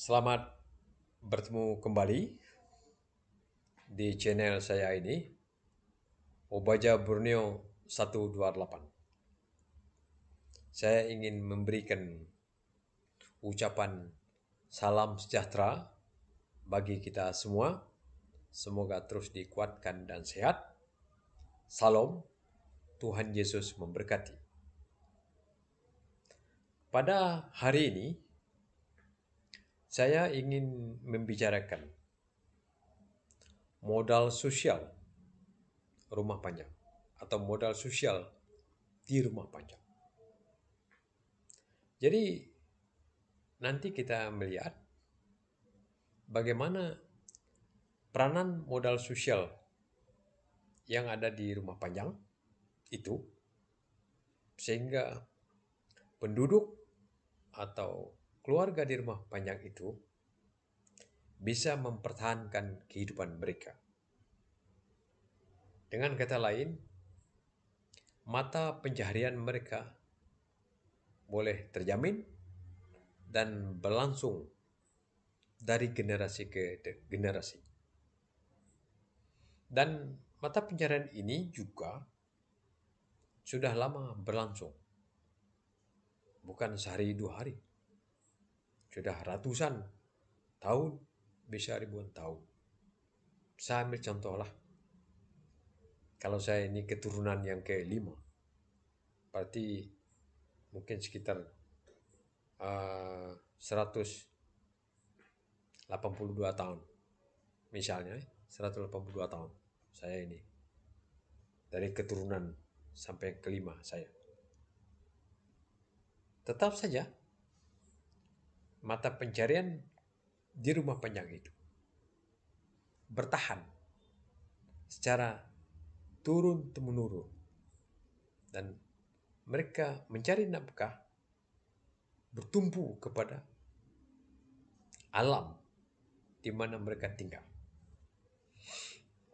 Selamat bertemu kembali di channel saya ini, Obaja Borneo 128. Saya ingin memberikan ucapan salam sejahtera bagi kita semua. Semoga terus dikuatkan dan sehat. Salam, Tuhan Yesus memberkati. Pada hari ini, saya ingin membicarakan modal sosial rumah panjang atau modal sosial di rumah panjang. Jadi nanti kita melihat bagaimana peranan modal sosial yang ada di rumah panjang itu sehingga penduduk atau keluarga di rumah panjang itu bisa mempertahankan kehidupan mereka. Dengan kata lain, mata pencaharian mereka boleh terjamin dan berlangsung dari generasi ke generasi. Dan mata pencaharian ini juga sudah lama berlangsung. Bukan sehari dua hari. Sudah ratusan tahun, bisa ribuan tahun. Saya ambil contoh lah. Kalau saya ini keturunan yang kelima, berarti mungkin sekitar 182 tahun. Misalnya 182 tahun saya ini. Dari keturunan sampai kelima saya. Tetap saja mata pencarian di rumah panjang itu bertahan secara turun-temurun dan mereka mencari nafkah bertumpu kepada alam di mana mereka tinggal.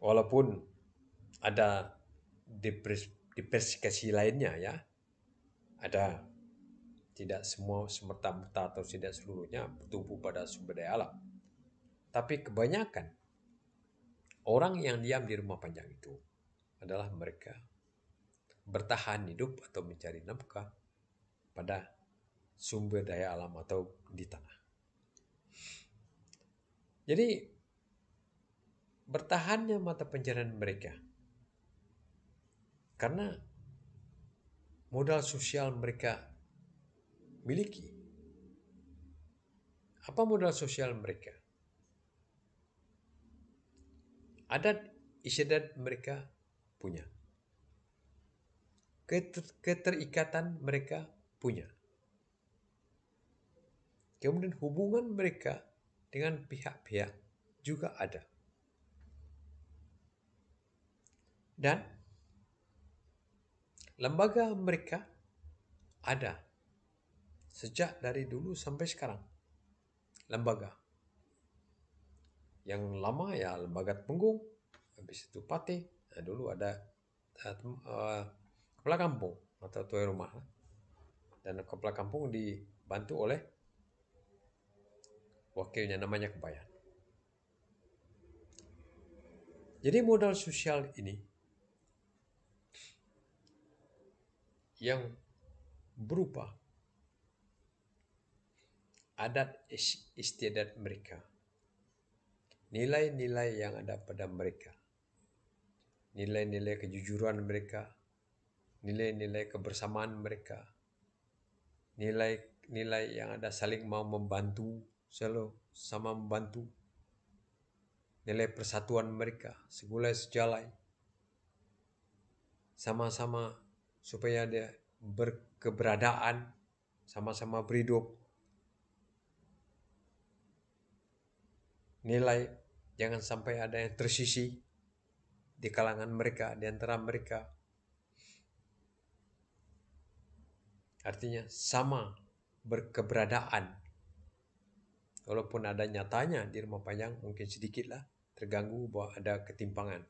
Walaupun ada diversifikasi lainnya ya, ada tidak semua semerta-merta atau tidak seluruhnya bertumpu pada sumber daya alam. Tapi kebanyakan orang yang diam di rumah panjang itu adalah mereka bertahan hidup atau mencari nafkah pada sumber daya alam atau di tanah. Jadi bertahannya mata pencarian mereka karena modal sosial mereka miliki. Apa modal sosial mereka? Adat istiadat mereka punya. Keterikatan mereka punya. Kemudian hubungan mereka dengan pihak-pihak juga ada. Dan lembaga mereka ada sejak dari dulu sampai sekarang. Lembaga yang lama ya lembaga Temenggung, habis itu Pate, dulu ada kepala kampung atau tuan rumah, dan kepala kampung dibantu oleh wakilnya namanya Kebayan. Jadi modal sosial ini yang berupa adat istiadat mereka, nilai-nilai yang ada pada mereka, nilai-nilai kejujuran mereka, nilai-nilai kebersamaan mereka, nilai-nilai yang ada saling mau membantu, selalu sama membantu, nilai persatuan mereka, segulai sejalai, sama-sama supaya dia berkeberadaan, sama-sama berhidup. Nilai jangan sampai ada yang tersisih di kalangan mereka, di antara mereka. Artinya sama berkeberadaan. Walaupun ada nyatanya di rumah panjang mungkin sedikit lah terganggu bahwa ada ketimpangan.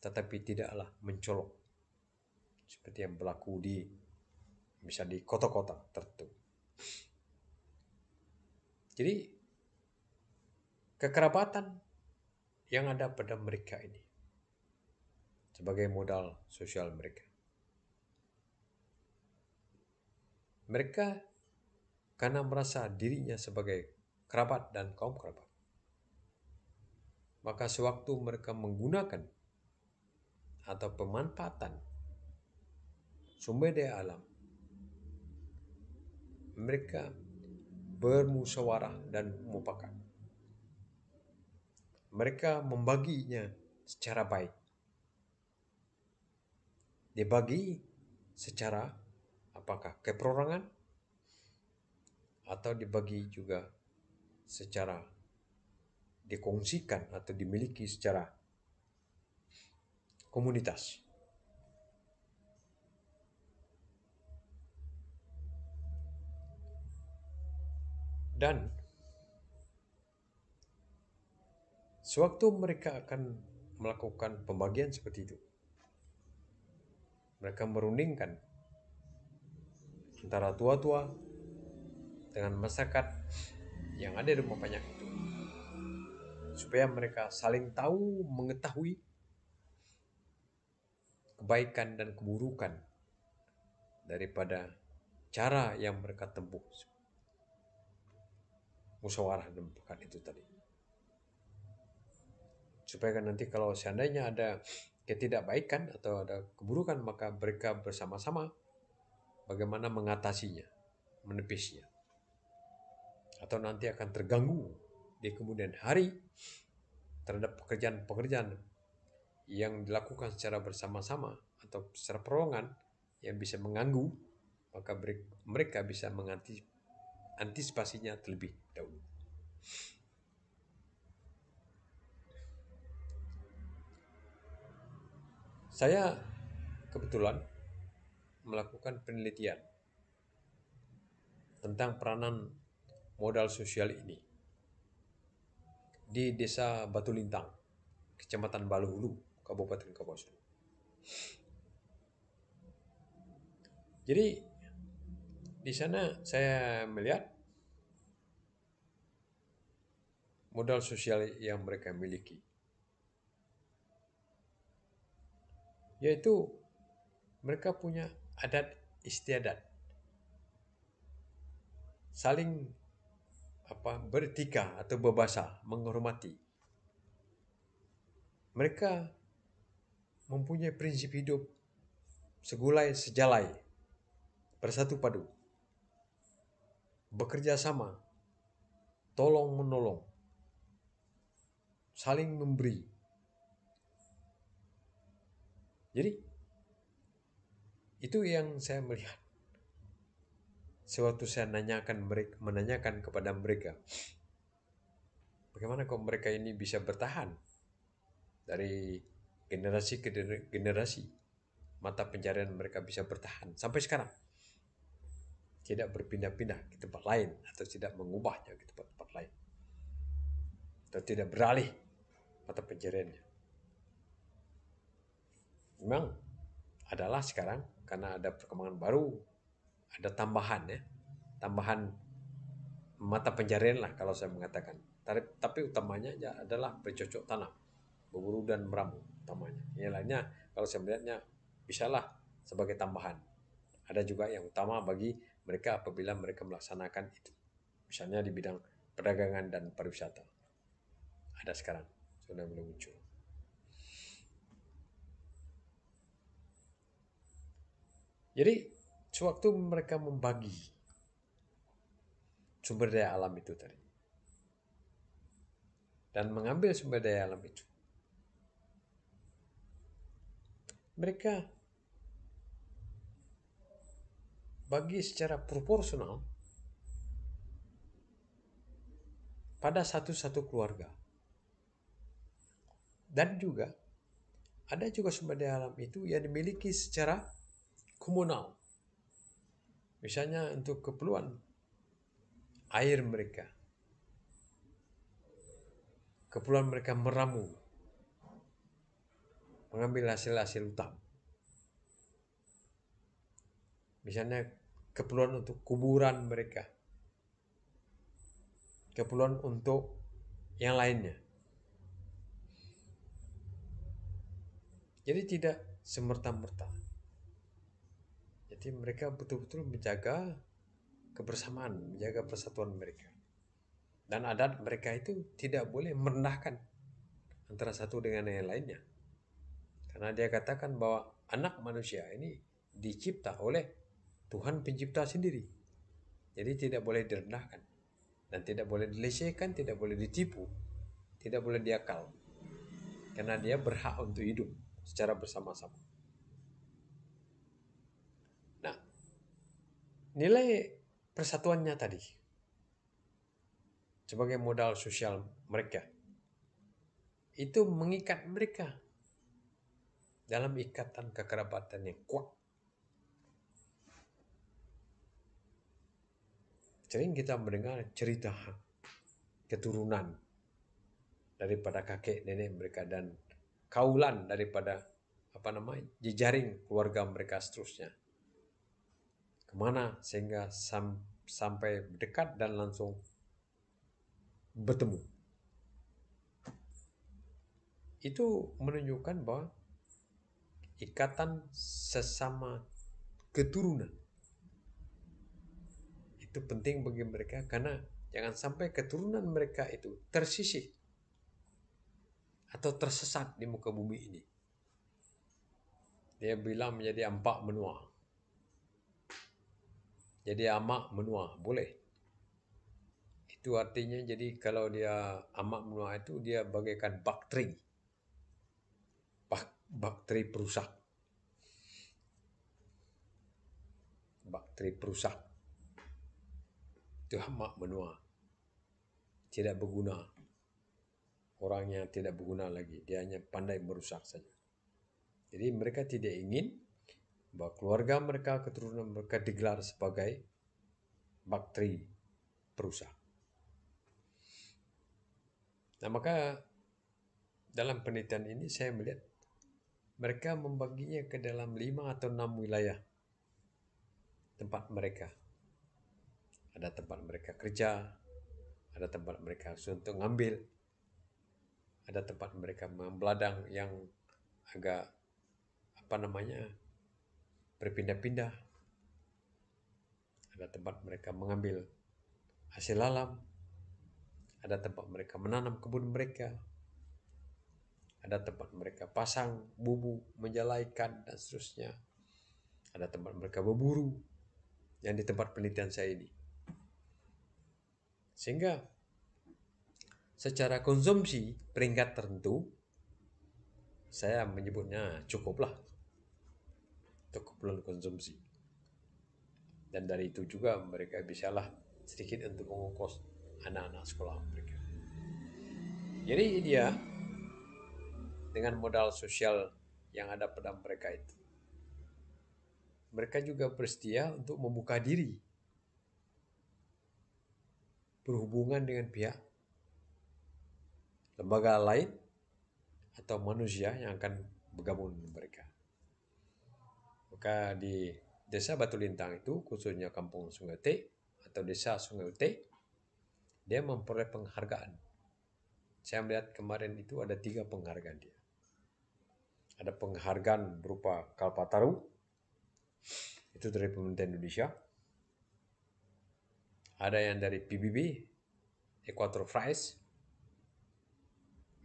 Tetapi tidaklah mencolok. Seperti yang berlaku bisa di kota-kota tertentu. Jadi kekerabatan yang ada pada mereka ini sebagai modal sosial mereka. Mereka karena merasa dirinya sebagai kerabat dan kaum kerabat, maka sewaktu mereka menggunakan atau pemanfaatan sumber daya alam, mereka bermusyawarah dan mufakat. Mereka membaginya secara baik. Dibagi secara apakah keperorangan atau dibagi juga secara dikongsikan atau dimiliki secara komunitas. Dan sewaktu mereka akan melakukan pembagian seperti itu, mereka merundingkan antara tua-tua dengan masyarakat yang ada di rumah banyak itu, supaya mereka saling tahu, mengetahui kebaikan dan keburukan daripada cara yang mereka tempuh musyawarah dan mufakat itu tadi. Supaya kan nanti kalau seandainya ada ketidakbaikan atau ada keburukan, maka mereka bersama-sama bagaimana mengatasinya, menepisnya. Atau nanti akan terganggu di kemudian hari terhadap pekerjaan-pekerjaan yang dilakukan secara bersama-sama atau secara perorangan yang bisa mengganggu, maka mereka bisa mengantisipasinya terlebih dahulu. Saya kebetulan melakukan penelitian tentang peranan modal sosial ini di Desa Batu Lintang, Kecamatan Baluhulu, Kabupaten Kapuas. Jadi di sana saya melihat modal sosial yang mereka miliki, yaitu mereka punya adat istiadat, saling beretika atau berbahasa, menghormati. Mereka mempunyai prinsip hidup segulai sejalai, bersatu padu, bekerja sama, tolong menolong, saling memberi. Jadi itu yang saya melihat sewaktu saya menanyakan kepada mereka, bagaimana kok mereka ini bisa bertahan dari generasi ke generasi, mata pencarian mereka bisa bertahan sampai sekarang, tidak berpindah-pindah ke tempat lain atau tidak mengubahnya ke tempat-tempat lain atau tidak beralih mata pencariannya. Memang adalah sekarang karena ada perkembangan baru, ada tambahan mata pencarian lah kalau saya mengatakan. Tapi utamanya adalah bercocok tanam, berburu dan meramu utamanya. Yang lainnya kalau saya melihatnya bisalah sebagai tambahan. Ada juga yang utama bagi mereka apabila mereka melaksanakan itu. Misalnya di bidang perdagangan dan pariwisata. Ada sekarang, sudah mulai muncul. Jadi, sewaktu mereka membagi sumber daya alam itu tadi, dan mengambil sumber daya alam itu, mereka bagi secara proporsional pada satu-satu keluarga. Dan juga ada juga sumber daya alam itu yang dimiliki secara komunal. Misalnya untuk keperluan air mereka, keperluan mereka meramu, mengambil hasil-hasil hutan. Misalnya keperluan untuk kuburan mereka, keperluan untuk yang lainnya. Jadi tidak semerta-merta. Jadi mereka betul-betul menjaga kebersamaan, menjaga persatuan mereka. Dan adat mereka itu tidak boleh merendahkan antara satu dengan yang lainnya. Karena dia katakan bahwa anak manusia ini dicipta oleh Tuhan pencipta sendiri. Jadi tidak boleh direndahkan. Dan tidak boleh dilecehkan, tidak boleh ditipu, tidak boleh diakal. Karena dia berhak untuk hidup secara bersama-sama. Nah, nilai persatuannya tadi sebagai modal sosial mereka itu mengikat mereka dalam ikatan kekerabatan yang kuat. Sering kita mendengar cerita keturunan daripada kakek nenek mereka dan kaulan daripada jejaring keluarga mereka seterusnya. Kemana sehingga sampai dekat dan langsung bertemu. Itu menunjukkan bahwa ikatan sesama keturunan itu penting bagi mereka, karena jangan sampai keturunan mereka itu tersisih atau tersesat di muka bumi ini. Dia bilang menjadi ampak menua. Jadi amak menua, boleh. Itu artinya jadi kalau dia amak menua itu dia bagaikan bakteri. Bakteri perusak. Bakteri perusak. Itu amak menua. Tidak berguna. Orangnya tidak berguna lagi. Dia hanya pandai merusak saja. Jadi mereka tidak ingin bahwa keluarga mereka, keturunan mereka digelar sebagai bakteri perusak. Nah, maka dalam penelitian ini saya melihat mereka membaginya ke dalam 5 atau 6 wilayah tempat mereka. Ada tempat mereka kerja, ada tempat mereka untuk ngambil, ada tempat mereka membeladang yang agak berpindah-pindah, ada tempat mereka mengambil hasil alam, ada tempat mereka menanam kebun mereka, ada tempat mereka pasang bubu, menjalaikan dan seterusnya, ada tempat mereka berburu yang di tempat penelitian saya ini. Sehingga secara konsumsi peringkat tertentu saya menyebutnya cukuplah untuk keperluan konsumsi. Dan dari itu juga mereka bisalah sedikit untuk mengongkos anak-anak sekolah mereka. Jadi dia dengan modal sosial yang ada pada mereka itu, mereka juga bersedia untuk membuka diri berhubungan dengan pihak lembaga lain atau manusia yang akan bergabung dengan mereka. Maka di Desa Batu Lintang itu, khususnya Kampung Sungai Utik atau Desa Sungai Utik, dia memperoleh penghargaan. Saya melihat kemarin itu ada 3 penghargaan dia. Ada penghargaan berupa Kalpataru, itu dari pemerintah Indonesia. Ada yang dari PBB, Equator Prize,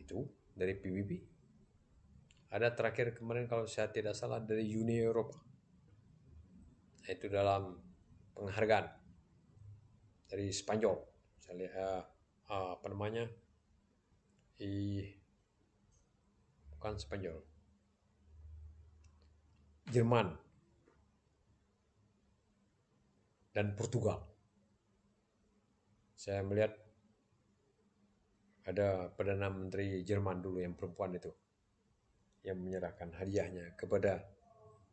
itu dari PBB. Ada terakhir kemarin kalau saya tidak salah dari Uni Eropa. Itu dalam penghargaan dari Spanyol. Saya lihat bukan Spanyol, Jerman dan Portugal. Saya melihat ada Perdana Menteri Jerman dulu yang perempuan itu yang menyerahkan hadiahnya kepada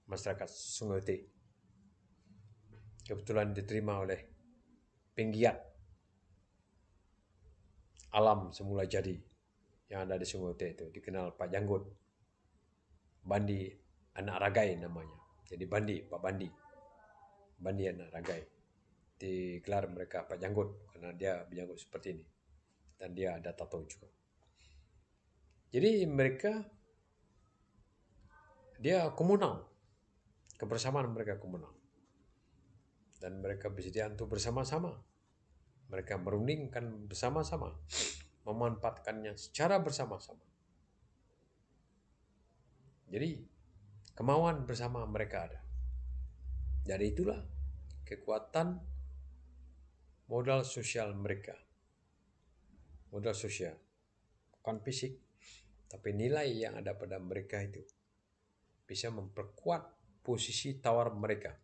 masyarakat Sungai Utik. Kebetulan diterima oleh penggiat alam semula jadi yang ada di Sungai Utik itu, dikenal Pak Janggut. Bandi anak Ragai namanya. Jadi Bandi, Pak Bandi. Bandi anak Ragai. Digelar mereka Pak Janggut karena dia berjanggut seperti ini. dan dia ada tato juga. Jadi dia komunal, kebersamaan mereka komunal, dan mereka bersedia untuk bersama-sama. Mereka merundingkan bersama-sama, memanfaatkannya secara bersama-sama. Jadi kemauan bersama mereka ada. Jadi itulah kekuatan modal sosial mereka. Modal sosial, bukan fisik, tapi nilai yang ada pada mereka itu bisa memperkuat posisi tawar mereka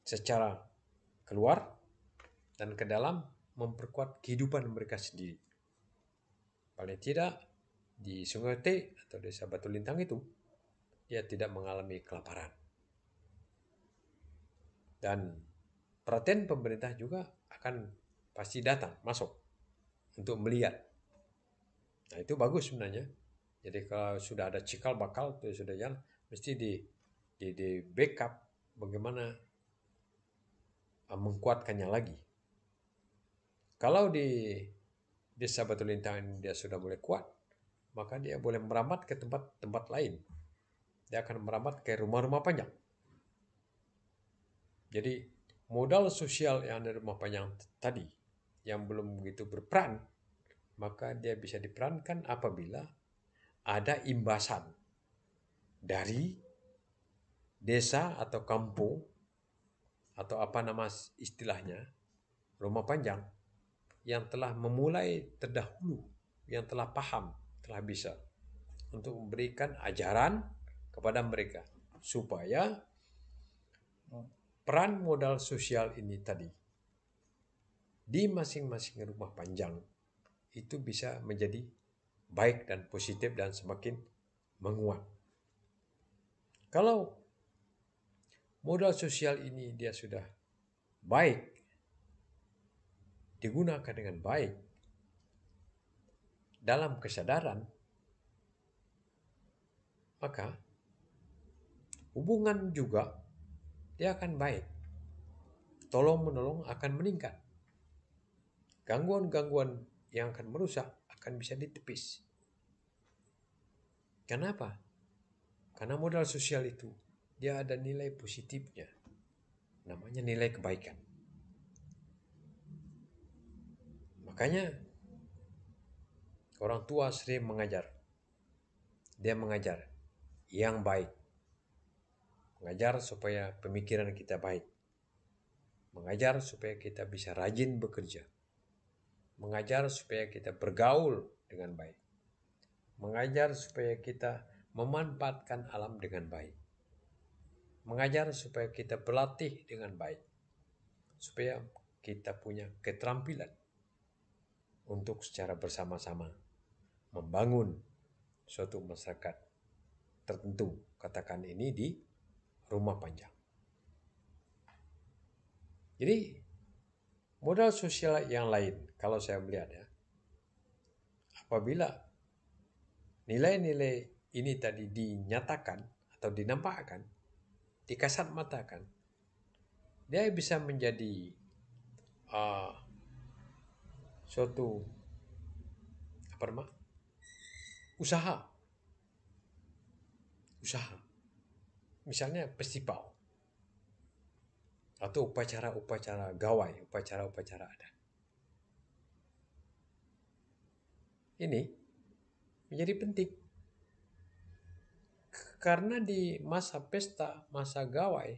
secara keluar dan ke dalam, memperkuat kehidupan mereka sendiri. Paling tidak di Sungai T atau Desa Batu Lintang itu, dia tidak mengalami kelaparan. Dan perhatian pemerintah juga akan pasti datang, masuk untuk melihat. Nah itu bagus sebenarnya. Jadi kalau sudah ada cikal bakal, itu sudah jalan, mesti di backup bagaimana menguatkannya lagi. Kalau di Desa Batu Lintang dia sudah mulai kuat, maka dia boleh merambat ke tempat-tempat lain. Dia akan merambat ke rumah-rumah panjang. Jadi modal sosial yang ada di rumah panjang tadi yang belum begitu berperan, maka dia bisa diperankan apabila ada imbasan dari desa atau kampung atau apa nama istilahnya, rumah panjang yang telah memulai terdahulu, yang telah paham, telah bisa untuk memberikan ajaran kepada mereka supaya peran modal sosial ini tadi di masing-masing rumah panjang itu bisa menjadi baik dan positif dan semakin menguat. Kalau modal sosial ini dia sudah baik, digunakan dengan baik dalam kesadaran, maka hubungan juga dia akan baik. Tolong-menolong akan meningkat. Gangguan-gangguan yang akan merusak akan bisa ditepis. Kenapa? Karena modal sosial itu dia ada nilai positifnya. Namanya nilai kebaikan. Makanya orang tua sering mengajar. Dia mengajar yang baik. Mengajar supaya pemikiran kita baik. Mengajar supaya kita bisa rajin bekerja. Mengajar supaya kita bergaul dengan baik. Mengajar supaya kita memanfaatkan alam dengan baik. Mengajar supaya kita berlatih dengan baik. Supaya kita punya keterampilan untuk secara bersama-sama membangun suatu masyarakat tertentu. Katakan ini di rumah panjang. Jadi modal sosial yang lain kalau saya melihat ya, apabila nilai-nilai ini tadi dinyatakan atau dinampakkan, dikasat matakan, dia bisa menjadi suatu usaha. Misalnya festival atau upacara-upacara gawai, upacara-upacara adat. Ini menjadi penting karena di masa pesta, masa gawai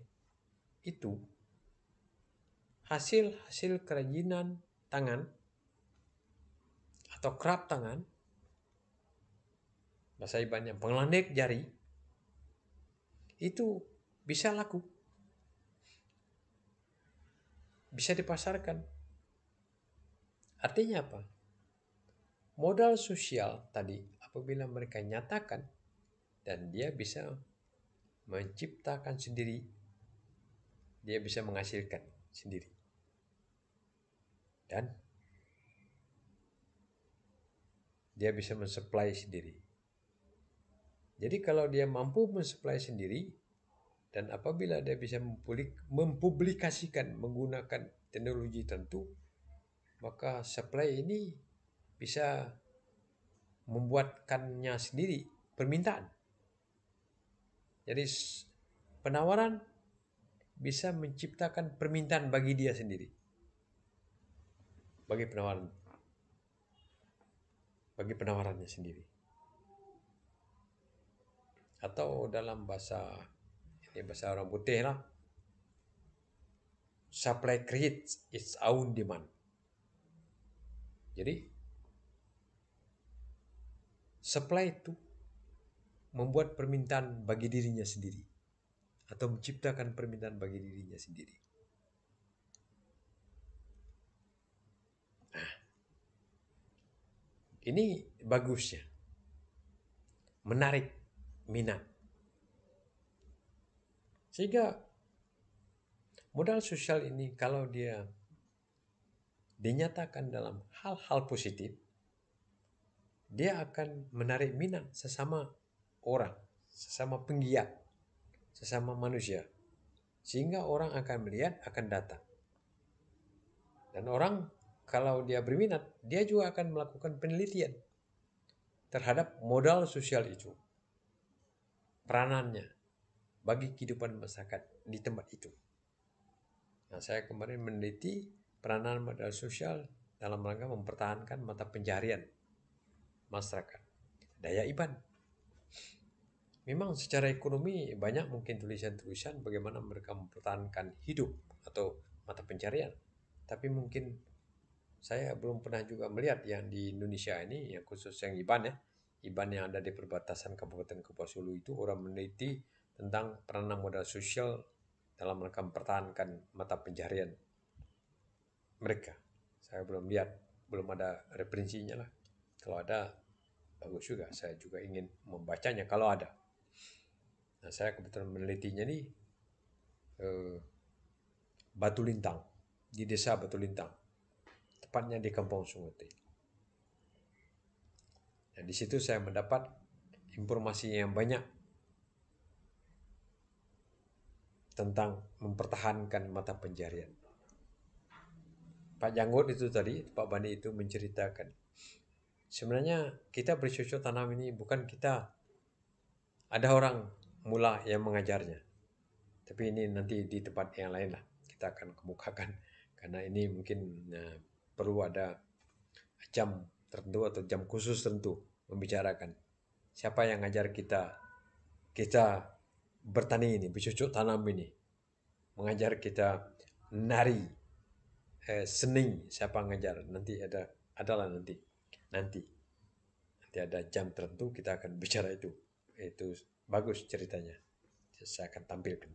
itu hasil kerajinan tangan atau kerap tangan, bahasa ibaratnya pengelandek jari, itu bisa laku, bisa dipasarkan. Artinya apa? Modal sosial tadi apabila mereka nyatakan dan dia bisa menciptakan sendiri, dia bisa menghasilkan sendiri. Dan dia bisa mensuplai sendiri. Jadi kalau dia mampu mensuplai sendiri dan apabila dia bisa mempublikasikan menggunakan teknologi tertentu, maka supply ini bisa membuatkannya sendiri permintaan. Jadi penawaran bisa menciptakan permintaan bagi dia sendiri. Bagi penawarannya sendiri. Atau dalam bahasa orang putih lah, supply creates its own demand. Jadi supply itu membuat permintaan bagi dirinya sendiri atau menciptakan permintaan bagi dirinya sendiri. Nah, ini bagusnya, menarik minat. Sehingga modal sosial ini kalau dia dinyatakan dalam hal-hal positif, dia akan menarik minat sesama orang, sesama penggiat, sesama manusia. Sehingga orang akan melihat, akan datang. Dan orang kalau dia berminat, dia juga akan melakukan penelitian terhadap modal sosial itu. Peranannya bagi kehidupan masyarakat di tempat itu. Nah, saya kemarin meneliti peranan modal sosial dalam rangka mempertahankan mata pencaharian masyarakat. Daya Iban. Memang secara ekonomi banyak mungkin tulisan-tulisan bagaimana mereka mempertahankan hidup atau mata pencaharian. Tapi mungkin saya belum pernah juga melihat yang di Indonesia ini, yang khusus yang Iban ya. Iban yang ada di perbatasan Kabupaten Kapuas Hulu itu orang meneliti tentang peranan modal sosial dalam rangka mempertahankan mata pencaharian mereka. Saya belum lihat, belum ada referensinya lah. Kalau ada, bagus juga. Saya juga ingin membacanya kalau ada. Nah, saya kebetulan menelitinya nih Batu Lintang, di desa Batu Lintang, tepatnya di Kampung Sunguti. Dan di situ saya mendapat informasi yang banyak tentang mempertahankan mata pencaharian. Pak Janggut itu tadi, Pak Bani itu menceritakan, sebenarnya kita bercocok tanam ini bukan kita, ada orang mula yang mengajarnya. Tapi ini nanti di tempat yang lain lah kita akan kemukakan, karena ini mungkin perlu ada jam tertentu atau jam khusus tertentu membicarakan siapa yang ngajar kita bertani ini, bercocok tanam ini, mengajar kita nari, seni, siapa ngajar, nanti adalah nanti ada jam tertentu kita akan bicara itu bagus ceritanya, saya akan tampilkan.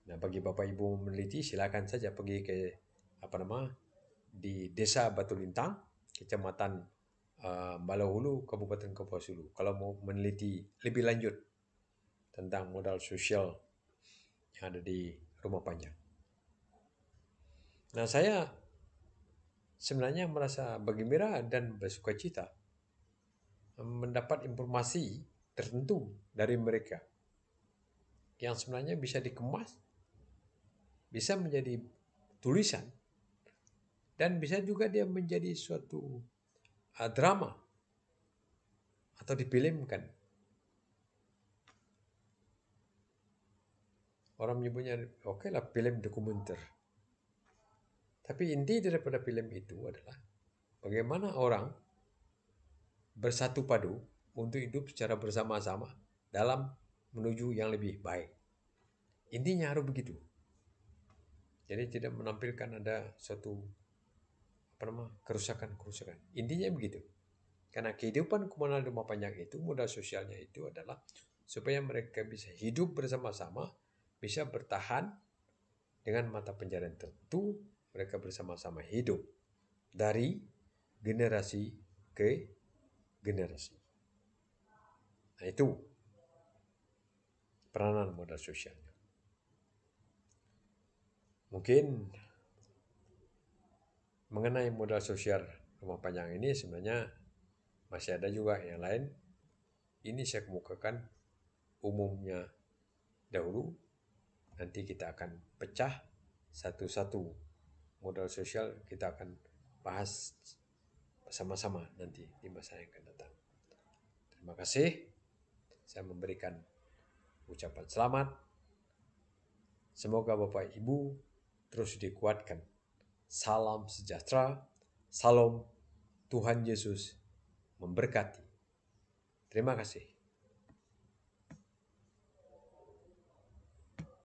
Nah, bagi Bapak Ibu meneliti, silakan saja pergi ke di Desa Batu Lintang, Kecamatan Balauhulu, Kabupaten Kapuas Hulu. Kalau mau meneliti lebih lanjut tentang modal sosial yang ada di Rumah Panjang. Nah, saya sebenarnya merasa bergembira dan bersukacita mendapat informasi tertentu dari mereka yang sebenarnya bisa dikemas, bisa menjadi tulisan, dan bisa juga dia menjadi suatu drama atau difilmkan. Orang menyebutnya oke lah, film dokumenter. Tapi inti daripada film itu adalah bagaimana orang bersatu padu untuk hidup secara bersama-sama dalam menuju yang lebih baik. Intinya harus begitu. Jadi tidak menampilkan ada suatu kerusakan. Intinya begitu. Karena kehidupan komunal Rumah Panjang itu, modal sosialnya itu adalah supaya mereka bisa hidup bersama-sama, bisa bertahan dengan mata pencaharian tertentu, mereka bersama-sama hidup dari generasi ke generasi. Nah, itu peranan modal sosialnya. Mungkin mengenai modal sosial Rumah Panjang ini sebenarnya masih ada juga yang lain. Ini saya kemukakan umumnya dahulu. Nanti kita akan pecah satu-satu modal sosial, kita akan bahas bersama-sama nanti di masa yang akan datang. Terima kasih. Saya memberikan ucapan selamat. Semoga Bapak Ibu terus dikuatkan. Salam sejahtera. Salam, Tuhan Yesus memberkati. Terima kasih.